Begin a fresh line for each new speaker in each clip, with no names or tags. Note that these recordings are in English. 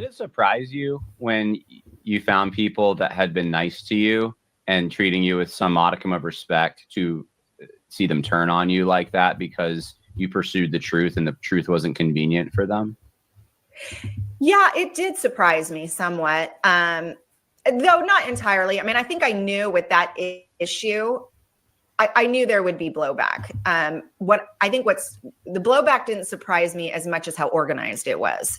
it surprise you when you found people that had been nice to you and treating you with some modicum of respect to see them turn on you like that because you pursued the truth and the truth wasn't convenient for them?
Yeah, it did surprise me somewhat, though not entirely. I mean, I think I knew with that issue, I knew there would be blowback. What's the blowback didn't surprise me as much as how organized it was.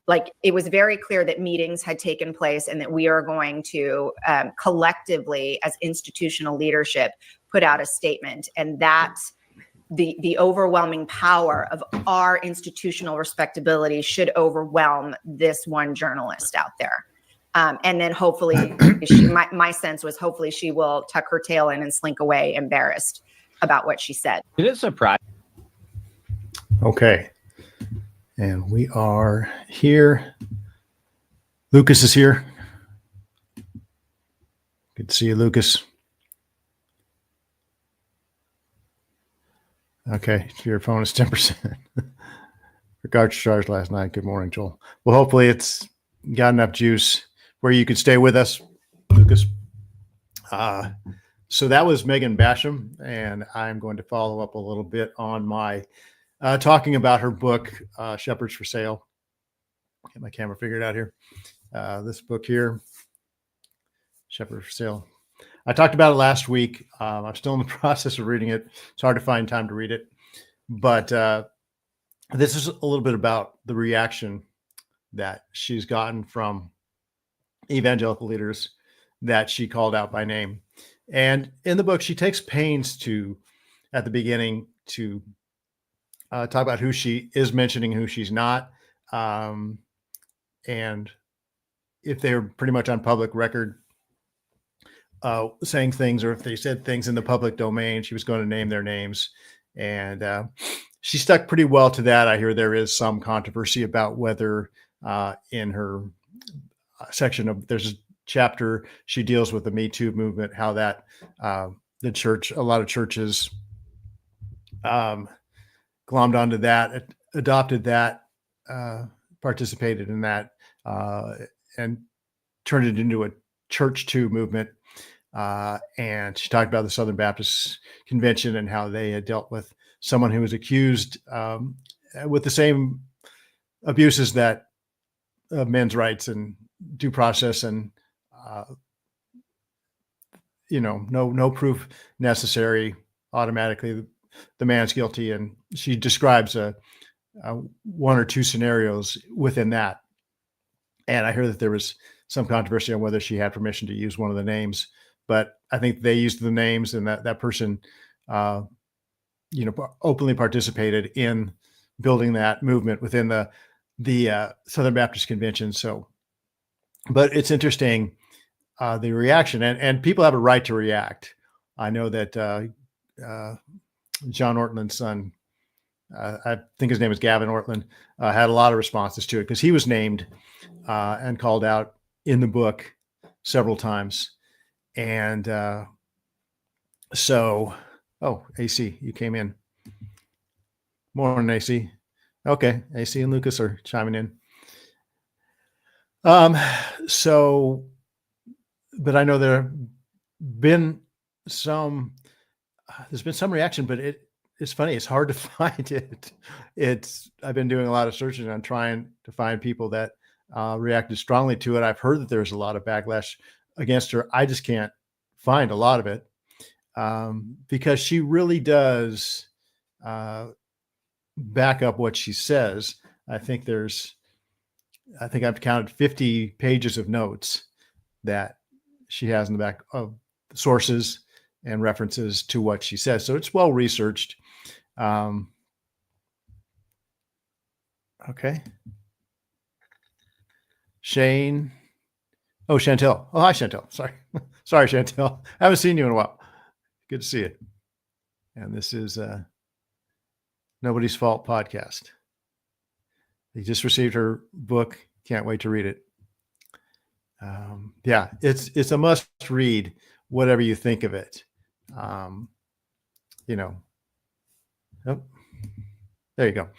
Like, it was very clear that meetings had taken place and that we are going to collectively, as institutional leadership, put out a statement, and that the overwhelming power of our institutional respectability should overwhelm this one journalist out there. And then hopefully, my sense was hopefully she will tuck her tail in and slink away embarrassed about what she said.
Did it surprise?
Okay. And we are here. Lucas is here. Good to see you, Lucas. Okay, your phone is 10%. Regards charged last night. Good morning, Joel. Well, hopefully it's got enough juice where you could stay with us, Lucas. So that was Megan Basham, and I'm going to follow up a little bit on my talking about her book, Shepherds for Sale. Get my camera figured out here. This book here, Shepherds for Sale. I talked about it last week. I'm still in the process of reading it. It's hard to find time to read it. But this is a little bit about the reaction that she's gotten from evangelical leaders that she called out by name. And in the book, she takes pains to, at the beginning, to talk about who she is mentioning, who she's not. And if they're pretty much on public record, saying things, or if they said things in the public domain, she was going to name their names. And she stuck pretty well to that. I hear there is some controversy about whether in her section of, there's a chapter, she deals with the Me Too movement, how that the church, a lot of churches glommed onto that, adopted that, participated in that, and turned it into a church too movement. And she talked about the Southern Baptist Convention and how they had dealt with someone who was accused with the same abuses that men's rights and due process and, no proof necessary. Automatically, the man's guilty. And she describes one or two scenarios within that. And I heard that there was some controversy on whether she had permission to use one of the names. But I think they used the names, and that person, openly participated in building that movement within the Southern Baptist Convention. So, but it's interesting, the reaction, and people have a right to react. I know that John Ortland's son, I think his name is Gavin Ortland, had a lot of responses to it because he was named and called out in the book several times. And AC, you came in. Morning, AC. Okay, AC and Lucas are chiming in. But I know there's been some reaction, but it's funny. It's hard to find it. I've been doing a lot of searching on trying to find people that reacted strongly to it. I've heard that there's a lot of backlash against her. I just can't find a lot of it because she really does back up what she says. I think I've counted 50 pages of notes that she has in the back of sources and references to what she says. So it's well researched. Okay. Shane. Oh, Chantel. Oh, hi, Chantel. Sorry. Sorry, Chantel. I haven't seen you in a while. Good to see you. And this is Nobody's Fault podcast. They just received her book. Can't wait to read it. Yeah, it's a must read, whatever you think of it. Oh, there you go.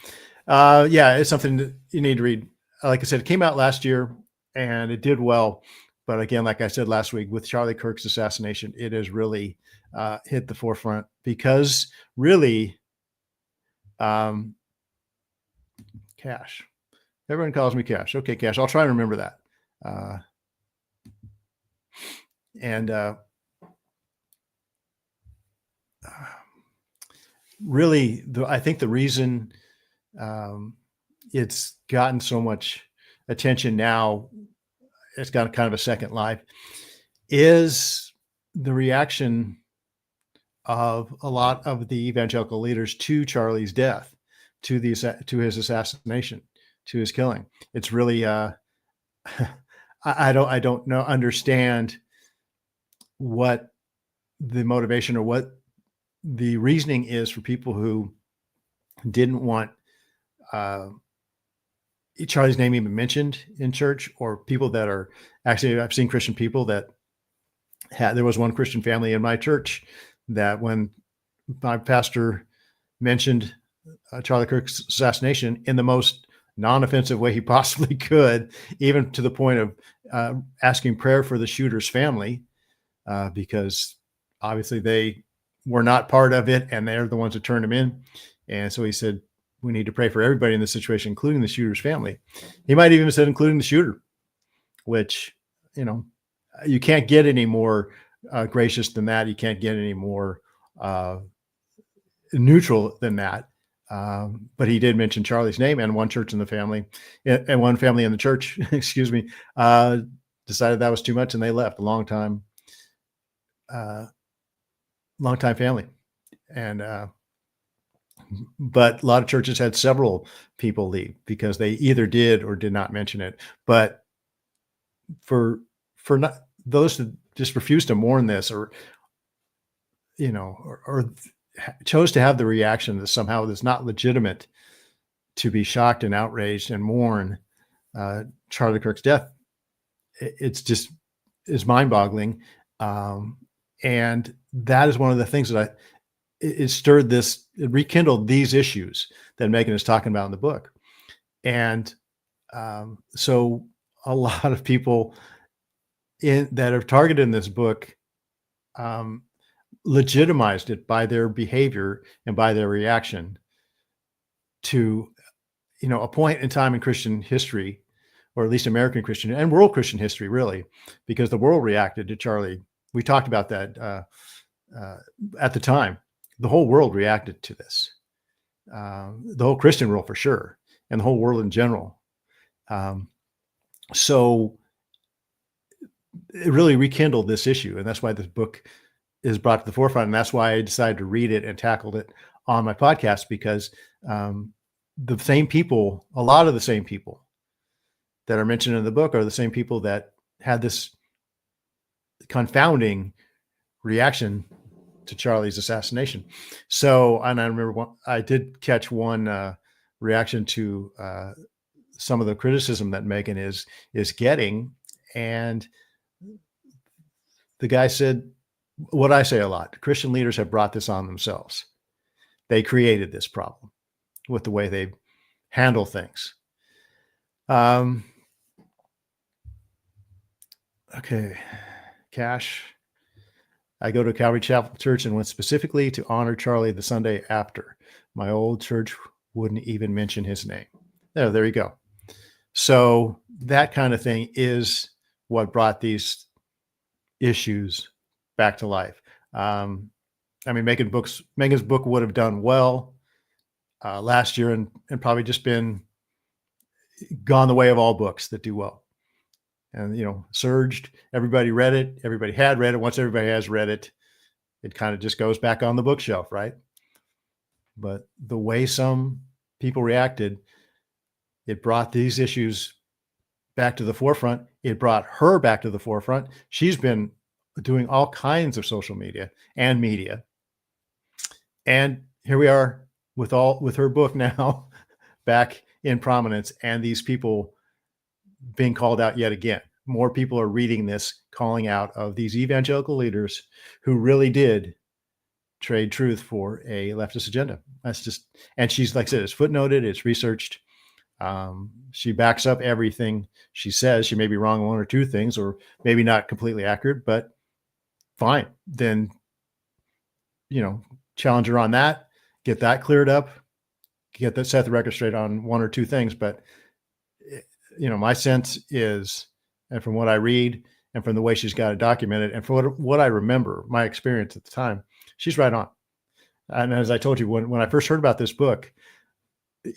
Yeah, it's something that you need to read. like I said, it came out last year and it did well. But again, like I said last week, with Charlie Kirk's assassination, it has really hit the forefront because really, Cash. Everyone calls me Cash. Okay, Cash. I'll try and remember that. And really, I think the reason it's gotten so much attention now, it's got kind of a second life, is the reaction of a lot of the evangelical leaders to Charlie's death, to his assassination, to his killing. It's really I don't know understand what the motivation or what the reasoning is for people who didn't want Charlie's name even mentioned in church, or people that are actually, I've seen Christian people that there was one Christian family in my church that when my pastor mentioned Charlie Kirk's assassination in the most non-offensive way he possibly could, even to the point of asking prayer for the shooter's family, because obviously they were not part of it and they're the ones that turned him in. And so he said, we need to pray for everybody in this situation, including the shooter's family. He might even have said, including the shooter, which, you can't get any more gracious than that. You can't get any more neutral than that. But he did mention Charlie's name, and one church in the family, and one family in the church, excuse me, decided that was too much, and they left. A long time family. And but a lot of churches had several people leave because they either did or did not mention it. But for not those that just refused to mourn this, or chose to have the reaction that somehow it's not legitimate to be shocked and outraged and mourn Charlie Kirk's death, it's just is mind-boggling. And that is one of the things that it rekindled these issues that Megan is talking about in the book. And so a lot of people that are targeted in this book legitimized it by their behavior and by their reaction to, a point in time in Christian history, or at least American Christian and world Christian history, really, because the world reacted to Charlie. We talked about that at the time. The whole world reacted to this, the whole Christian world for sure, and the whole world in general. So it really rekindled this issue, and that's why this book is brought to the forefront, and that's why I decided to read it and tackled it on my podcast, because the same people, a lot of the same people that are mentioned in the book are the same people that had this confounding reaction to Charlie's assassination. So, and I remember I did catch one reaction to some of the criticism that Megan is getting, and the guy said what I say a lot: Christian leaders have brought this on themselves. They created this problem with the way they handle things. Okay, Cash. I go to Calvary Chapel Church and went specifically to honor Charlie the Sunday after. My old church wouldn't even mention his name. There you go. So that kind of thing is what brought these issues back to life. Megan's book would have done well last year and probably just been gone the way of all books that do well. And, surged. Everybody read it. Everybody had read it. Once everybody has read it, it kind of just goes back on the bookshelf, right? But the way some people reacted, it brought these issues back to the forefront. It brought her back to the forefront. She's been doing all kinds of social media and media. And here we are with her book now back in prominence, and these people being called out yet again. More people are reading this, calling out of these evangelical leaders who really did trade truth for a leftist agenda. That's just, and she's, like I said, it's footnoted, it's researched. She backs up everything she says. She may be wrong on one or two things, or maybe not completely accurate, but fine. Then, challenge her on that, get that cleared up, set the record straight on one or two things. But, my sense is, and from what I read and from the way she's got it documented and from what I remember, my experience at the time, she's right on. And as I told you, when I first heard about this book,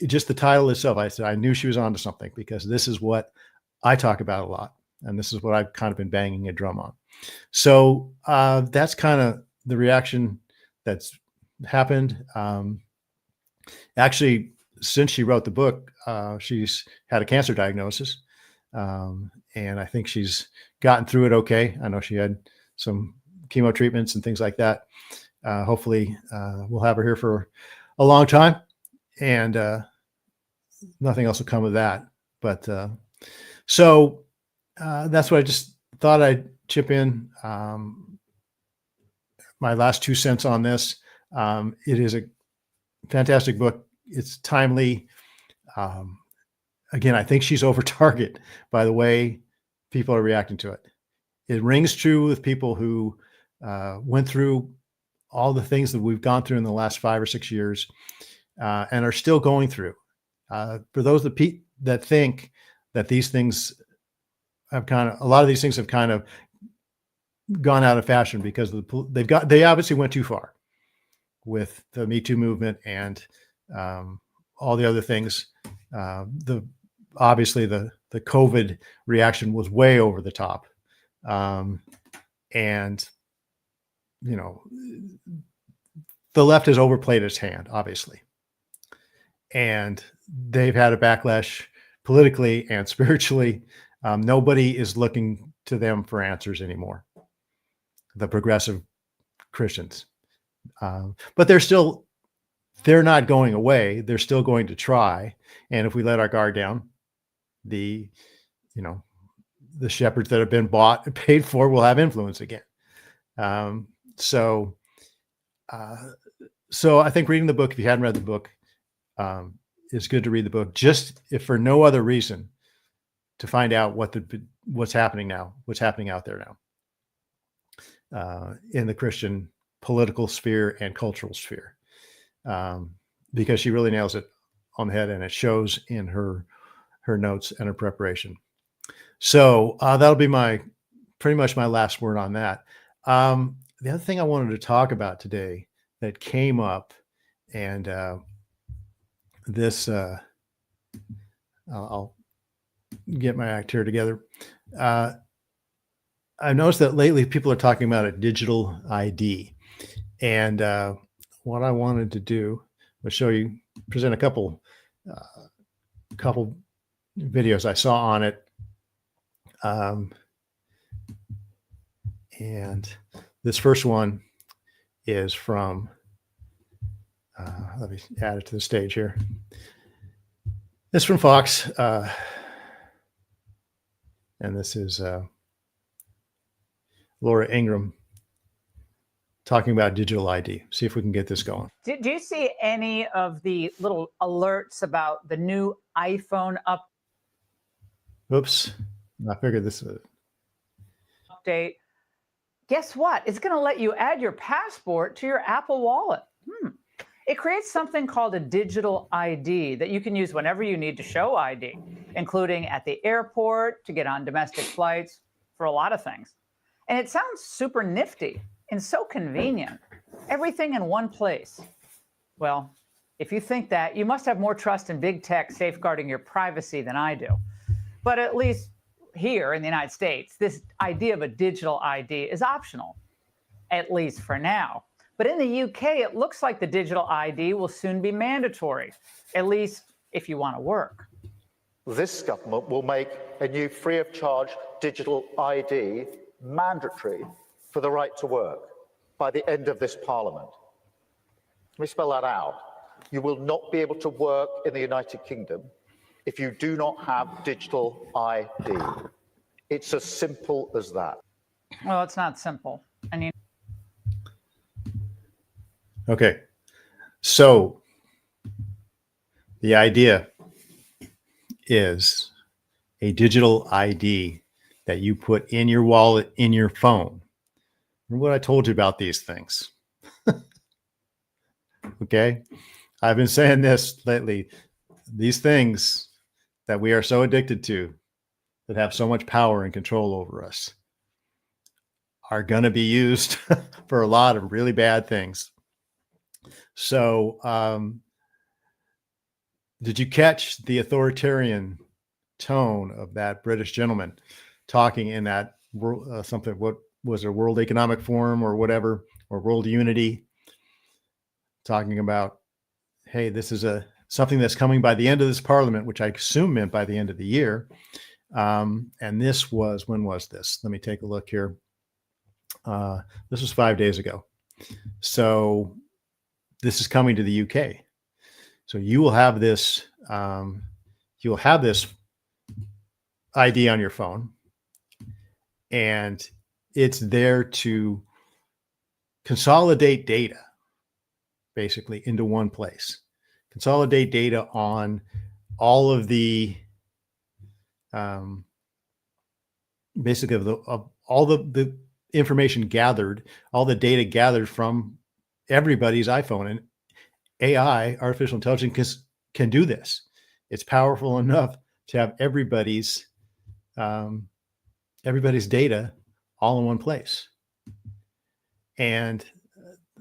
just the title itself, I said, I knew she was onto something, because this is what I talk about a lot. And this is what I've kind of been banging a drum on. So that's kind of the reaction that's happened. Actually, since she wrote the book, she's had a cancer diagnosis. And I think she's gotten through it okay. I know she had some chemo treatments and things like that. Hopefully we'll have her here for a long time, and nothing else will come of that. But so that's what I just thought I'd chip in. My last 2 cents on this. It is a fantastic book. It's timely. Again, I think she's over target by the way people are reacting to it. It rings true with people who went through all the things that we've gone through in the last 5 or 6 years and are still going through. For those that think that these things have a lot of these things have kind of gone out of fashion because they obviously went too far with the Me Too movement and all the other things. Obviously the COVID reaction was way over the top. And the left has overplayed its hand, obviously. And they've had a backlash politically and spiritually. Nobody is looking to them for answers anymore, the progressive Christians. But they're not going away. They're still going to try. And if we let our guard down, the shepherds that have been bought and paid for will have influence again. So I think reading the book, if you hadn't read the book, it's good to read the book, just if for no other reason, to find out what's happening now, what's happening out there now in the Christian political sphere and cultural sphere, because she really nails it on the head, and it shows in her notes and her preparation. So that'll be pretty much my last word on that. The other thing I wanted to talk about today that came up, and this, I'll get my act here together. I've noticed that lately people are talking about a digital ID, and what I wanted to do was present a couple videos I saw on it. And this first one is from, let me add it to the stage here. It's from Fox. And this is Laura Ingraham talking about digital ID. See if we can get this going.
Do you see any of the little alerts about the new iPhone
Oops. I figured this
update? Guess what? It's going to let you add your passport to your Apple Wallet. It creates something called a digital ID that you can use whenever you need to show ID, including at the airport, to get on domestic flights, for a lot of things. And it sounds super nifty and so convenient. Everything in one place. Well, if you think that, you must have more trust in big tech safeguarding your privacy than I do. But at least here in the United States, this idea of a digital ID is optional, at least for now. But in the UK, it looks like the digital ID will soon be mandatory, at least if you want to work.
This government will make a new free of charge digital ID mandatory for the right to work by the end of this Parliament. Let me spell that out. You will not be able to work in the United Kingdom if you do not have digital ID. It's as simple as that.
Well, it's not simple. I mean,
okay. So the idea is a digital ID that you put in your wallet, in your phone. Remember what I told you about these things? Okay. I've been saying this lately. These things that we are so addicted to, that have so much power and control over us, are going to be used for a lot of really bad things. So, did you catch the authoritarian tone of that British gentleman talking in that something? What was it, World Economic Forum or whatever, or World Unity, talking about, hey, this is something that's coming by the end of this parliament, which I assume meant by the end of the year. And this was, when was this? Let me take a look here. This was 5 days ago. So this is coming to the UK. So you will have this, ID on your phone, and it's there to consolidate data basically into one place. Consolidate data on all of the basically of all the information gathered, all the data gathered from everybody's iPhone. And AI, artificial intelligence, can do this. It's powerful enough to have everybody's data all in one place. And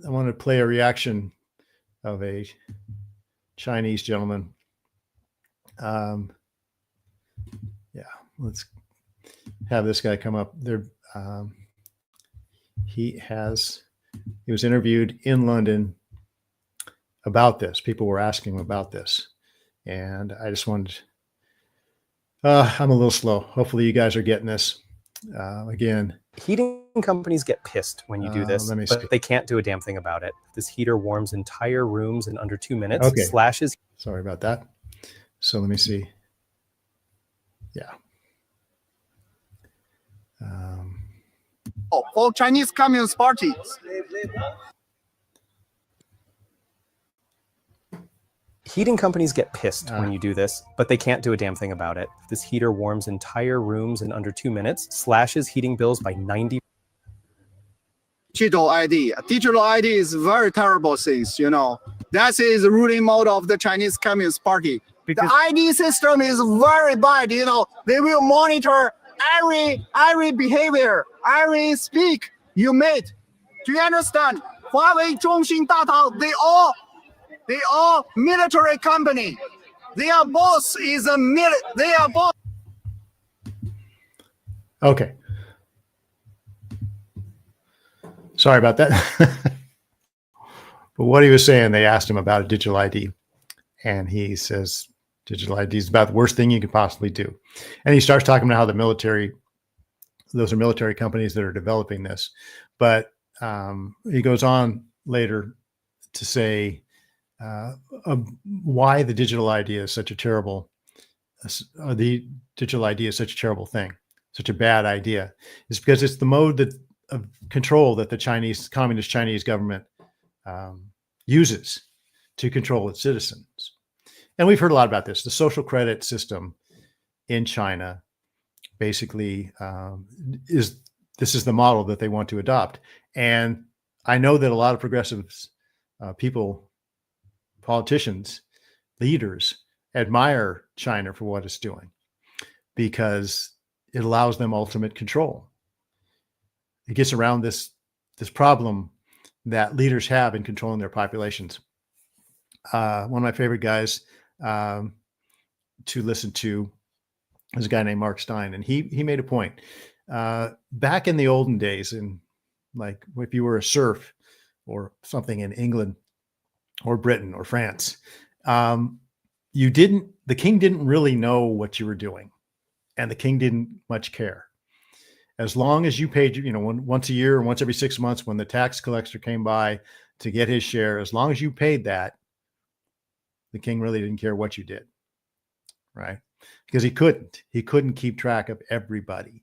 I want to play a reaction of a Chinese gentleman. Let's have this guy come up there. He was interviewed in London about this. People were asking him about this, and I just wanted, I'm a little slow. Hopefully you guys are getting this. Again,
Heating companies get pissed when you do this, but they can't do a damn thing about it. This heater warms entire rooms in under 2 minutes.
Okay.
Slashes.
Sorry about that. So let me see. Yeah.
For Chinese Communist Party.
Heating companies get pissed when you do this, but they can't do a damn thing about it. This heater warms entire rooms in under 2 minutes, slashes heating bills by 90%.
Digital ID. Digital ID is very terrible things, you know. That is the ruling mode of the Chinese Communist Party.
Because
the ID system is very bad, you know. They will monitor every behavior, every speak you made. Do you understand? Huawei, Zhongxin, Datao, they all military company. Their boss is they are boss.
Okay. Sorry about that. But what he was saying, they asked him about a digital ID, and he says digital ID is about the worst thing you could possibly do. And he starts talking about how the military, those are military companies that are developing this. But he goes on later to say why the digital ID is such a terrible, the digital ID is such a terrible thing, such a bad idea, is because it's the mode of control that the communist Chinese government uses to control its citizens. And we've heard a lot about this. The social credit system in China basically is the model that they want to adopt. And I know that a lot of progressives, people, politicians, leaders admire China for what it's doing because it allows them ultimate control. It gets around this problem that leaders have in controlling their populations. One of my favorite guys to listen to is a guy named Mark Stein, and he made a point. Back in the olden days, in like if you were a serf or something in England or Britain or France, the king didn't really know what you were doing, and the king didn't much care. As long as you paid, once a year or once every 6 months when the tax collector came by to get his share, as long as you paid that, the king really didn't care what you did, right? Because he couldn't keep track of everybody.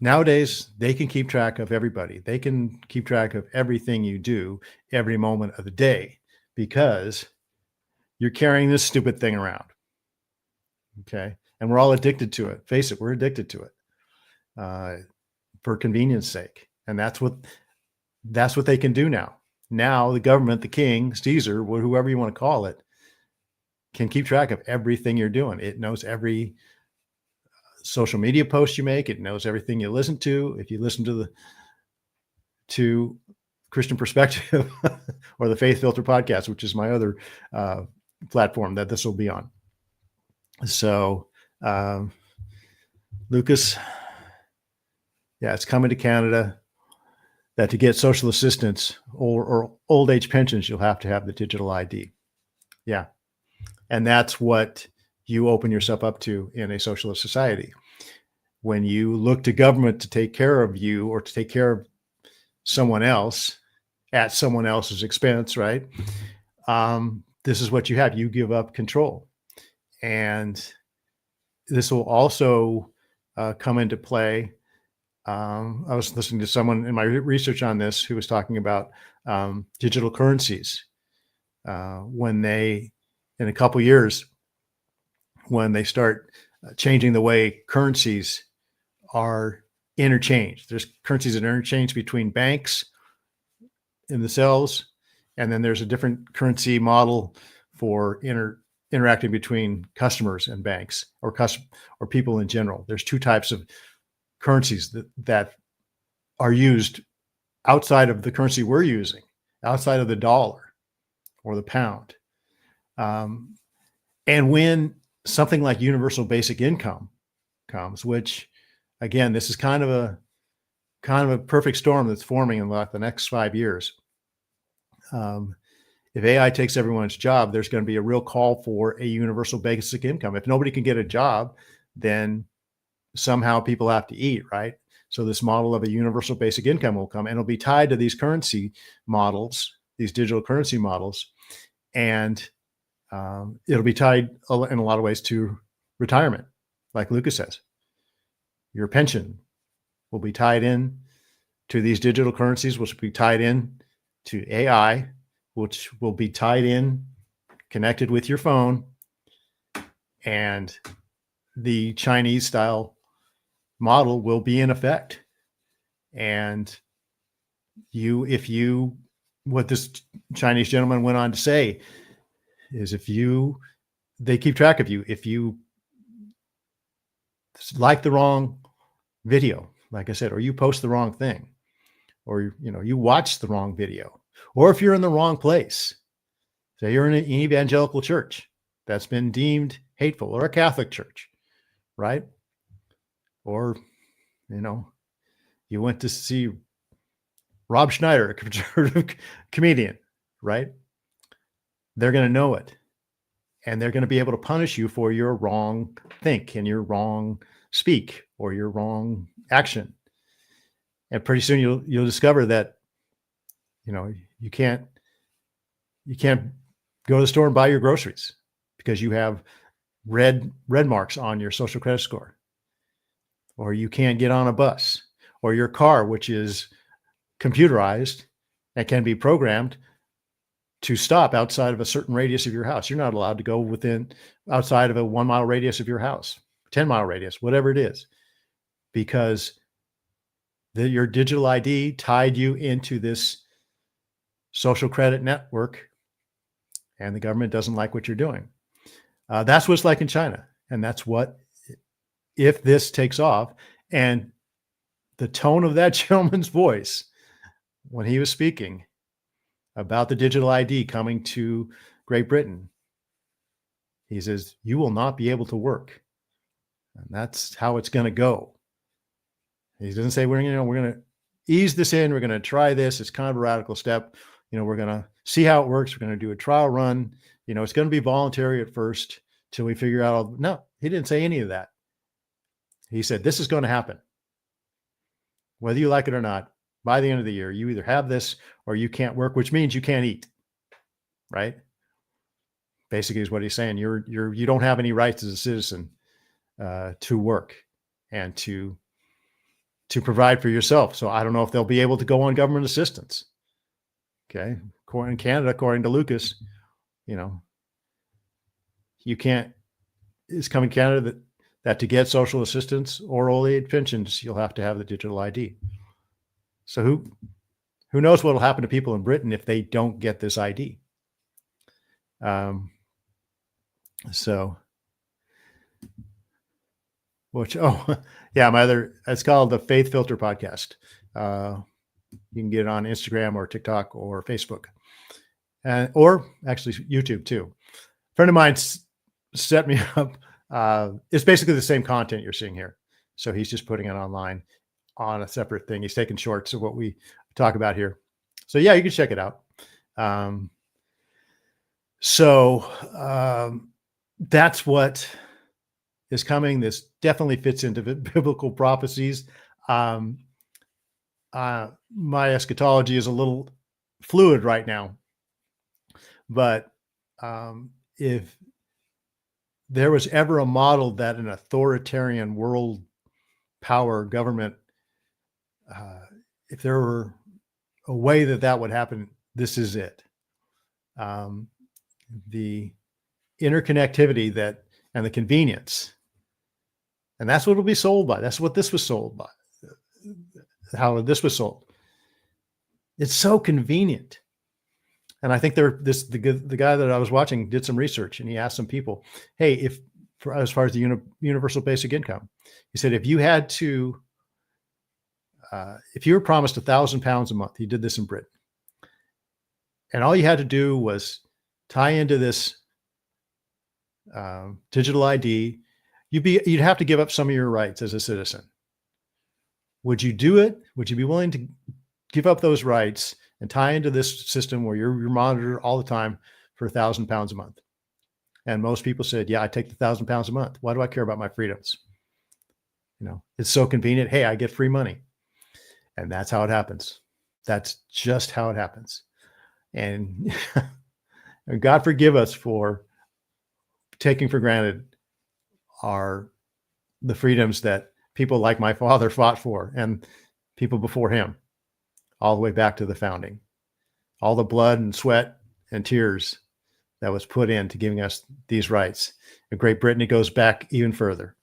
Nowadays, they can keep track of everybody. They can keep track of everything you do every moment of the day because you're carrying this stupid thing around. Okay. And we're all addicted to it. Face it, we're addicted to it for convenience sake. And that's what they can do now. Now the government, the king, Caesar, whoever you want to call it, can keep track of everything you're doing. It knows every social media post you make. It knows everything you listen to. If you listen to Christian Perspective or the Faith Filter podcast, which is my other platform that this will be on. So, Lucas, yeah, it's coming to Canada that to get social assistance or old age pensions, you'll have to have the digital ID. Yeah. And that's what you open yourself up to in a socialist society. When you look to government to take care of you or to take care of someone else at someone else's expense, right? This is what you have. You give up control. And this will also come into play. I was listening to someone in my research on this who was talking about digital currencies. When they, in a couple years, when they start changing the way currencies are interchanged. There's currencies that are interchanged between banks in themselves, and then there's a different currency model for interacting between customers and banks or people in general. There's two types of currencies that are used outside of the currency we're using, outside of the dollar or the pound. And when something like universal basic income comes, which again, this is kind of a perfect storm that's forming in like the next 5 years. If AI takes everyone's job, there's going to be a real call for a universal basic income. If nobody can get a job, then somehow people have to eat, right? So this model of a universal basic income will come, and it'll be tied to these currency models, these digital currency models, and it'll be tied in a lot of ways to retirement, like Lucas says. Your pension will be tied in to these digital currencies, which will be tied in to AI, which will be tied in, connected with your phone, and the Chinese style model will be in effect. And what this Chinese gentleman went on to say is they keep track of you. If you like the wrong video, like I said, or you post the wrong thing, or you watch the wrong video, or if you're in the wrong place, say you're in an evangelical church that's been deemed hateful, or a Catholic church, right? Or, you went to see Rob Schneider, a conservative comedian, right? They're going to know it. And they're going to be able to punish you for your wrong think and your wrong speak or your wrong action. And pretty soon you'll discover that, you can't go to the store and buy your groceries because you have red marks on your social credit score, or you can't get on a bus, or your car, which is computerized and can be programmed to stop outside of a certain radius of your house. You're not allowed to go outside of a 1 mile radius of your house, 10 mile radius, whatever it is, because your digital ID tied you into this social credit network, and the government doesn't like what you're doing. That's what it's like in China. And that's if this takes off, and the tone of that gentleman's voice when he was speaking about the digital ID coming to Great Britain, he says, you will not be able to work. And that's how it's going to go. He doesn't say, we're going to ease this in. We're going to try this. It's kind of a radical step. We're going to see how it works. We're going to do a trial run. It's going to be voluntary at first till we figure out. No, he didn't say any of that. He said, this is going to happen. Whether you like it or not, by the end of the year, you either have this or you can't work, which means you can't eat, right? Basically is what he's saying. You don't have any rights as a citizen to work and to provide for yourself. So I don't know if they'll be able to go on government assistance. Okay. In Canada, according to Lucas, you can't, is coming to Canada that to get social assistance or old age pensions, you'll have to have the digital ID. So who knows what will happen to people in Britain if they don't get this ID? It's called the Faith Filter Podcast. You can get it on Instagram or TikTok or Facebook, or actually YouTube too. A friend of mine set me up. It's basically the same content you're seeing here. So he's just putting it online on a separate thing. He's taking shorts of what we talk about here. So yeah, you can check it out. That's what is coming. This definitely fits into biblical prophecies. My eschatology is a little fluid right now, but if there was ever a model that an authoritarian world power government, if there were a way that would happen, this is it. The interconnectivity and the convenience, and that's what it'll be sold by. That's what this was sold by. How this was sold. It's so convenient. And I think the guy that I was watching did some research, and he asked some people, hey, as far as the universal basic income, he said, if you were promised £1,000 a month, he did this in Britain, and all you had to do was tie into this digital ID, you'd have to give up some of your rights as a citizen. Would you do it? Would you be willing to give up those rights and tie into this system where you're monitored all the time for £1,000 a month? And most people said, yeah, I take the £1,000 a month. Why do I care about my freedoms? It's so convenient. Hey, I get free money. And that's how it happens. That's just how it happens. And God forgive us for taking for granted the freedoms that people like my father fought for, and people before him, all the way back to the founding. All the blood and sweat and tears that was put into giving us these rights. In Great Britain, it goes back even further.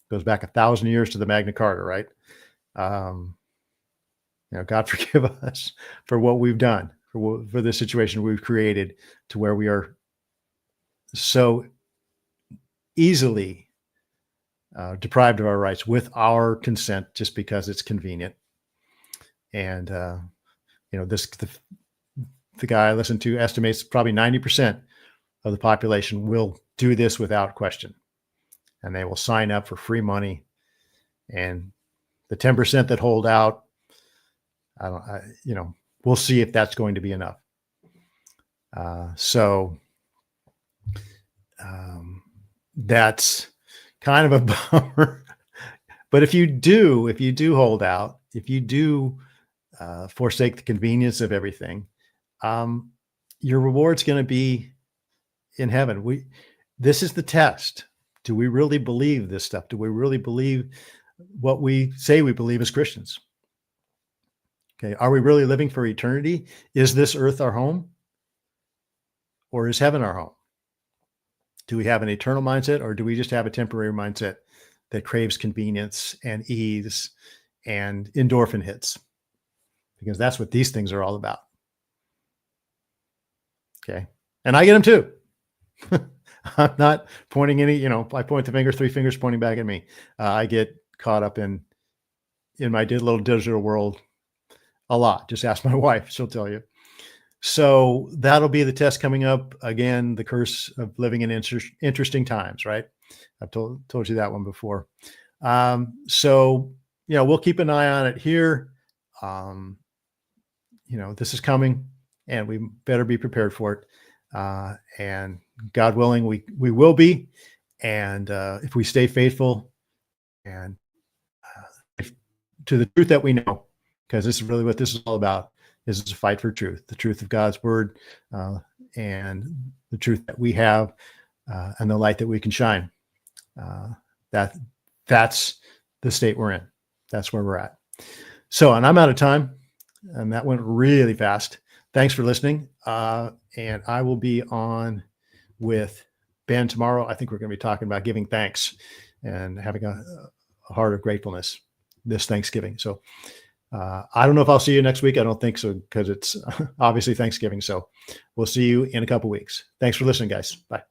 It goes back 1,000 years to the Magna Carta, right? God forgive us for what we've done, for the situation we've created to where we are so easily deprived of our rights with our consent, just because it's convenient. And the guy I listened to estimates probably 90% of the population will do this without question, and they will sign up for free money. And the 10% that hold out, we'll see if that's going to be enough. That's kind of a bummer. But if you do hold out, if you do forsake the convenience of everything, your reward's going to be in heaven. This is the test. Do we really believe this stuff? Do we really believe what we say we believe as Christians? Okay. Are we really living for eternity? Is this earth our home, or is heaven our home? Do we have an eternal mindset, or do we just have a temporary mindset that craves convenience and ease and endorphin hits? Because that's what these things are all about. Okay. And I get them too. I'm not pointing any, I point the finger, 3 fingers pointing back at me. I get caught up in my little digital world a lot. Just ask my wife. She'll tell you. So that'll be the test coming up. Again, the curse of living in interesting times, right? I've told you that one before. So we'll keep an eye on it here. This is coming, and we better be prepared for it. And God willing, we will be. And if we stay faithful and to the truth that we know, because this is really what this is all about. Is a fight for truth, the truth of God's word, and the truth that we have, and the light that we can shine. That's the state we're in. That's where we're at. So, and I'm out of time, and that went really fast. Thanks for listening. And I will be on with Ben, tomorrow, I think we're going to be talking about giving thanks and having a heart of gratefulness this Thanksgiving. So I don't know if I'll see you next week. I don't think so, because it's obviously Thanksgiving. So we'll see you in a couple weeks. Thanks for listening, guys. Bye.